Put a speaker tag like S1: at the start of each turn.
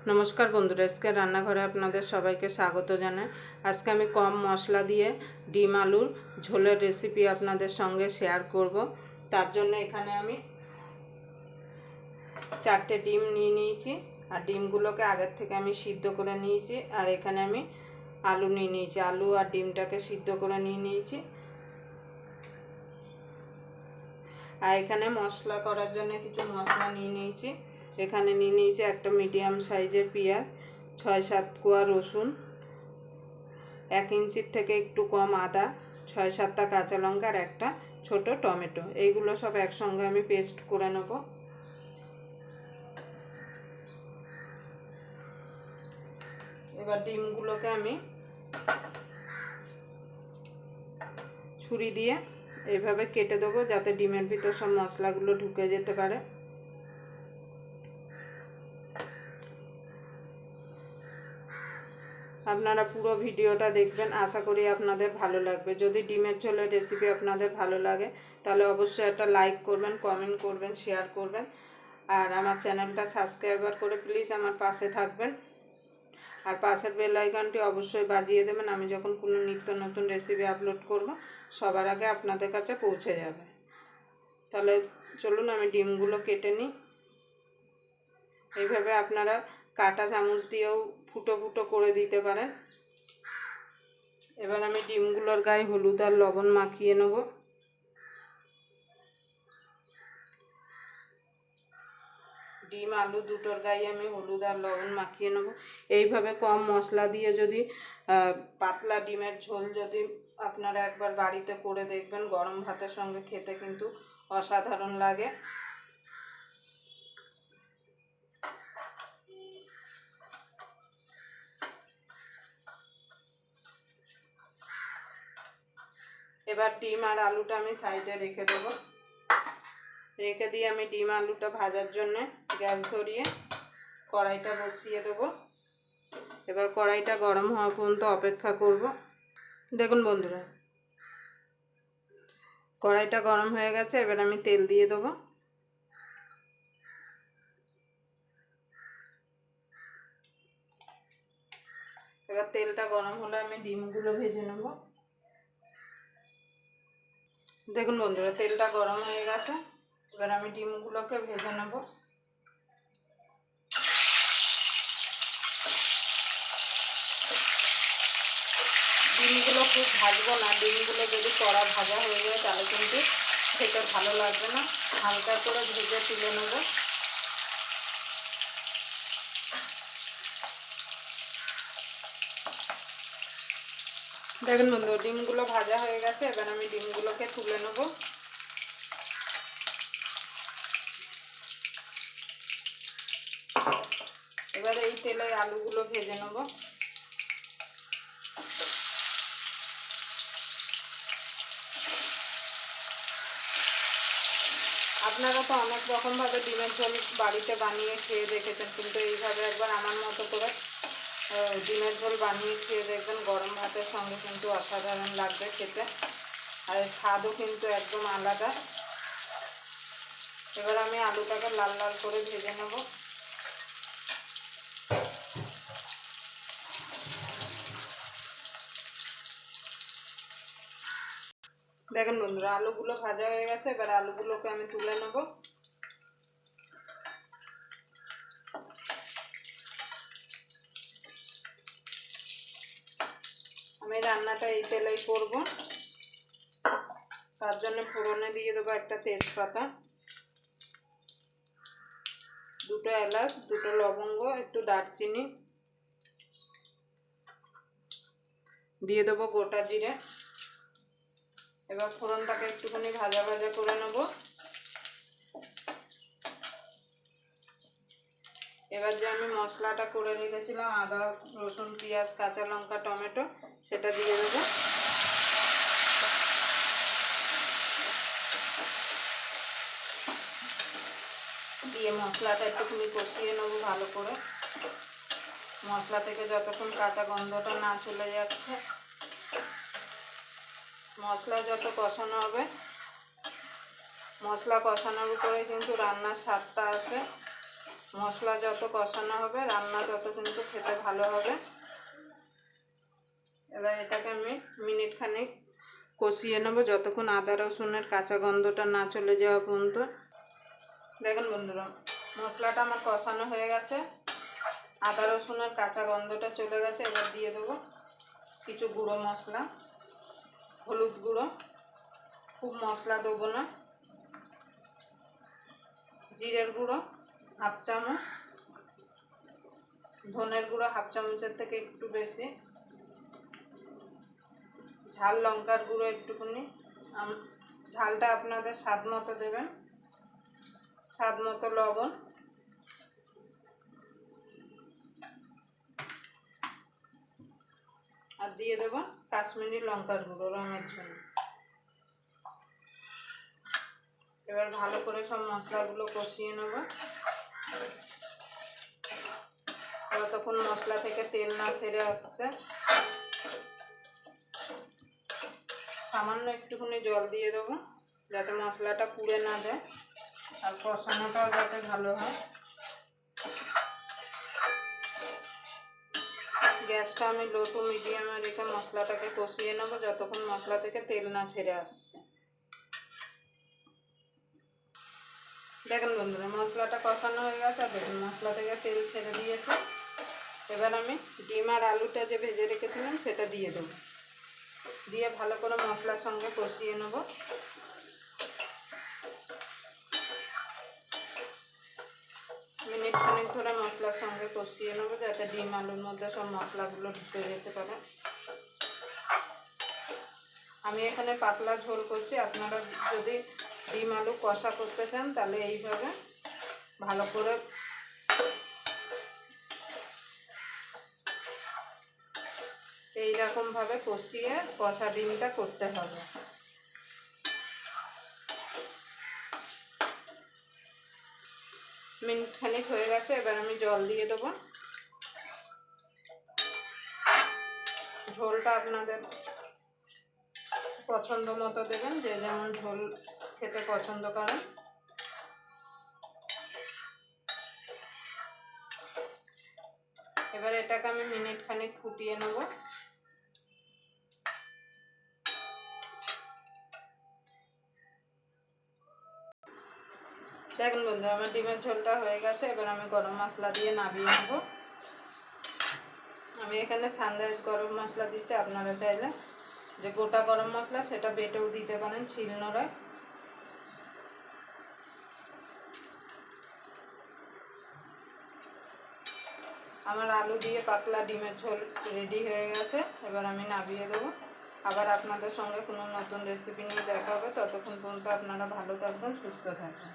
S1: नमस्कार बंधुरा आजके रान्नाघरे आपनादेर सबाइके स्वागत जानाई। आजके आमी कम मशला दिए डिम आलुर झोलेर रेसिपि आपनादेर संगे शेयर करब। तार जोन्नो एखाने आमी 4टे डिम निये नियेछि और डिमगुलोके आगे थेके आमी सिद्ध करे नियेछि और एखाने आमी आलू निये नियेछि। आलू और डिमटाके सिद्ध करे निये नियेछि और एखाने मशला करार जोन्नो किछु मशला निये नियेछि। एखाने निये नियेछि एक मीडियम साइजेर पेঁয়াজ, 6-7 कोয়া रसुन, 1 इंचेर थेके एकटू कम आदा, 6-7टा काँचा लंका और एक छोटो टमेटो। एइगुलो सब एकसंगे आमी पेस्ट करे नेब। एबार डिमगुलोके आमी छुरी दिए एइभाবে केटे देबो जाते डिमेर भितर सब मशलागुलो ढुके जेते पारे। আপনারা পুরো ভিডিওটা দেখবেন, আশা করি আপনাদের ভালো লাগবে। যদি ডিমের ঝোলের রেসিপি আপনাদের ভালো লাগে তাহলে অবশ্যই একটা লাইক করবেন, কমেন্ট করবেন, শেয়ার করবেন আর আমার চ্যানেলটা সাবস্ক্রাইব করে প্লিজ আমার পাশে থাকবেন আর পাশের বেল আইকনটি অবশ্যই বাজিয়ে দেবেন। আমি যখন কোনো নিত্য নতুন রেসিপি আপলোড করব সবার আগে আপনাদের কাছে পৌঁছে যাবে। তাহলে চলুন আমি ডিমগুলো কেটে নিই। এইভাবে আপনারা কাটা চামচ দিয়েও ফুটো ফুটো করে দিতে পারেন। এবার আমি ডিমগুলোর গায়ে হলুদ আর লবণ মাখিয়ে নেব। ডিম আলু দুটোর গায়ে আমি হলুদ আর লবণ মাখিয়ে নেব। এইভাবে কম মশলা দিয়ে যদি পাতলা ডিমের ঝোল যদি আপনারা একবার বাড়িতে করে দেখবেন, গরম ভাতের সঙ্গে খেতে কিন্তু অসাধারণ লাগে। এবার ডিম আর আলুটা আমি সাইডে রেখে দেব। রেখে দিয়ে আমি ডিম আলুটা ভাজার জন্য গ্যাস ধরিয়ে কড়াইটা বসিয়ে দেব। এবার কড়াইটা গরম হওয়া পর্যন্ত অপেক্ষা করব। দেখুন বন্ধুরা কড়াইটা গরম হয়ে গেছে। এবার আমি তেল দিয়ে দেব। এবার তেলটা গরম হলে আমি ডিমগুলো ভেজে নেব। দেখুন বন্ধুরা তেলটা গরম হয়ে গেছে। এবার আমি ডিমগুলোকে ভেজে নেব। ডিমগুলো খুব ভাজবো না, ডিমগুলো যদি কড়া ভাজা হয়ে যায় তাহলে কিন্তু খেতে ভালো লাগবে না। হালকা করে ভেজে তুলে নেব। দেখুন বন্ধু ডিমগুলো ভাজা হয়ে গেছে। এবার আমি ডিমগুলোকে তুলে নেব। এবার এই তেলে আলুগুলো ভেজে নেব। আপনারা তো অনেক রকমভাবে ডিমের ঝোল বাড়িতে বানিয়ে খেয়ে দেখেছেন, কিন্তু এইভাবে একবার আমার মতো করে ডিমের ঝোল বানিয়ে খেয়ে দেখবেন। গরম ভাতের সঙ্গে কিন্তু অসাধারণ লাগবে খেতে আর স্বাদও কিন্তু একদম আলাদা। এবার আমি আলুটাকে লাল লাল করে ভেজে নেব। দেখুন বন্ধুরা আলুগুলো ভাজা হয়ে গেছে। এবার আলুগুলোকে আমি তুলে নেব। আমি রান্নাটা এই তেলেই করব। তার জন্য ফোড়নে দিয়ে দেবো একটা তেজপাতা, 2টো এলাচ, 2টো লবঙ্গ, একটু দারচিনি, দিয়ে দেবো গোটা জিরে। এবার ফোড়নটাকে একটুখানি ভাজা ভাজা করে নেব। এবার যে আমি মশলাটা করে রেখেছিলাম আদা রসুন পেঁয়াজ কাঁচা লঙ্কা টমেটো সেটা দিয়ে দেবো। দিয়ে মশলাটা একটুখানি কষিয়ে নেব ভালো করে। মশলা থেকে যতক্ষণ কাঁচা গন্ধটা না চলে যাচ্ছে, মশলা যত কষানো হবে, মশলা কষানোর উপরে কিন্তু রান্নার স্বাদটা আসে। মশলা যত কষানো হবে রান্না তত কিন্তু খেতে ভালো হবে। এবার এটাকে আমি মিনিট খানেক কষিয়ে নেবো, যতক্ষণ আদা রসুনের কাঁচা গন্ধটা না চলে যাওয়া পর্যন্ত। দেখুন বন্ধুরা, মশলাটা আমার কষানো হয়ে গেছে, আদা রসুনের কাঁচা গন্ধটা চলে গেছে। এবার দিয়ে দেবো কিছু গুঁড়ো মশলা, হলুদ গুঁড়ো, খুব মশলা দেবো না, জিরের গুঁড়ো হাফ চামচ, ধনের গুঁড়ো হাফ চামচের থেকে একটু বেশি, ঝাল লঙ্কার গুঁড়ো একটুখানি, ঝালটা আপনাদের স্বাদ মতো দেবেন, স্বাদ মতো লবণ, আর দিয়ে দেবো কাশ্মীরি লঙ্কার গুঁড়ো রঙের জন্য। এবার ভালো করে সব মশলাগুলো কষিয়ে নেব, যতক্ষণ মশলা থেকে তেল না ছেড়ে আসছে। সামান্য একটুখানি জল দিয়ে দেবো যাতে মশলাটা পুড়ে না যায় আর কষানোটাও যাতে ভালো হয়। গ্যাসটা আমি লো টু মিডিয়ামে রেখে মশলাটাকে কষিয়ে নেব যতক্ষণ মশলা থেকে তেল না ছেড়ে আসছে। দেখুন বন্ধুরা, মশলাটা কষানো হয়ে গেছে, আর দেখুন মশলা থেকে তেল ছেড়ে দিয়েছে। এবার আমি ডিম আর আলুটা যে ভেজে রেখেছিলাম সেটা দিয়ে দেবো, দিয়ে ভালো করে মশলার সঙ্গে কষিয়ে নেব। মিনিট খানেক ধরে মশলার সঙ্গে কষিয়ে নেব যাতে ডিম আলুর মধ্যে সব মশলাগুলো ঢুকে যেতে পারে। আমি এখানে পাতলা ঝোল করছি, আপনারা যদি ডিম আলু কষা করতে চান তাহলে এইভাবে ভালো করে এইরকমভাবে কষিয়ে কষা ডিমটা করতে হবে। মিনিট খানিক হয়ে গেছে, এবার আমি জল দিয়ে দেবো। ঝোলটা আপনাদের পছন্দ মতো দেবেন, যে যেমন ঝোল খেতে পছন্দ করেন। এবার এটাকে আমি মিনিট খানিক ফুটিয়ে নেব। দেখুন বন্ধু, আমার ডিমের ঝোলটা হয়ে গেছে। এবার আমি গরম মশলা দিয়ে নামিয়ে নেব। আমি এখানে সানরাইজ গরম মশলা দিচ্ছি, আপনারা চাইলে যে গোটা গরম মশলা সেটা বেটেও দিতে পারেন শিলনোড়ায়। আমার আলু দিয়ে পাতলা ডিমের ঝোল রেডি হয়ে গেছে, এবার আমি নামিয়ে দেবো। আবার আপনাদের সঙ্গে কোনো নতুন রেসিপি নিয়ে দেখা হবে। ততক্ষণ পর্যন্ত আপনারা ভালো থাকবেন, সুস্থ থাকবেন।